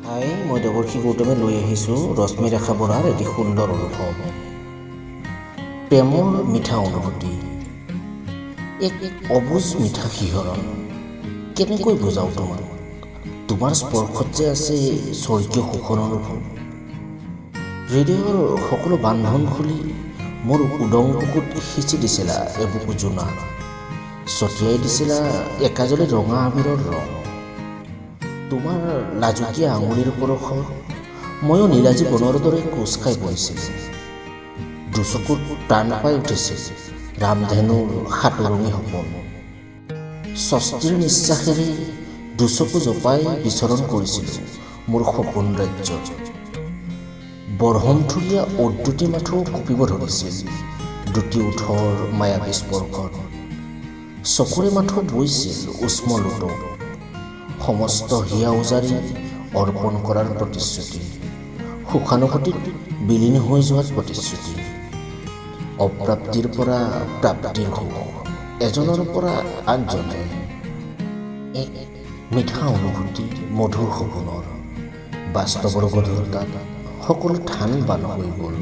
হাই, মই দেৱৰ্ষি গৌতমে লৈ আহিছোঁ ৰশ্মি ৰেখা বৰাৰ এটি সুন্দৰ অনুভৱ। প্ৰেমৰ মিঠা অনুভূতি, এক অবুজ মিঠা শিহৰণ। কেনেকৈ বুজাওঁ তোমাক? তোমাৰ স্পৰ্শত যে আছে স্বৰ্গীয় সুখৰ অনুভৱ। হৃদয়ৰ সকলো বান্ধন খুলি মোৰ উদং বুকুত সিঁচি দিছিলা এবুকু জোনা, ছটিয়াই দিছিলা একাজলি ৰঙা আবিৰৰ ৰং। তোমাৰ লাজুকীয়া আঙুলিৰ পৰশত ময়ো নীলাজী বনৰ দৰে কোচ খাই পৰিছিলোঁ। দুচকুত প্ৰাণ পাই উঠিছিল ৰামধেনুৰ সাতৰঙী সপোন। স্বস্তিৰ নিশ্বাসেৰে দুচকু জপাই বিচৰণ কৰিছিলোঁ মোৰ সপোন ৰাজ্যত। বৰহমথুৰীয়া উদ্যুতি মাথো কঁপিব ধৰিছিল দুটি ওঠৰ মায়াবী স্পৰ্শত। চকুৰে মাথো বৈছিল উষ্ম লোটক, সমস্ত হিয়া উজাৰি অৰ্পণ কৰাৰ প্ৰতিশ্ৰুতি, সুখানুভূতিত বিলীন হৈ যোৱাত প্ৰতিশ্ৰুতি। অপ্ৰাপ্তিৰ পৰা প্ৰাপ্তিৰ সুখ, এজনৰ পৰা আনজনে, এক মিঠা অনুভূতি মধুৰ সপোনৰ। বাস্তৱৰ গধুৰতাত সকলো ঠান বান হৈ গ'ল।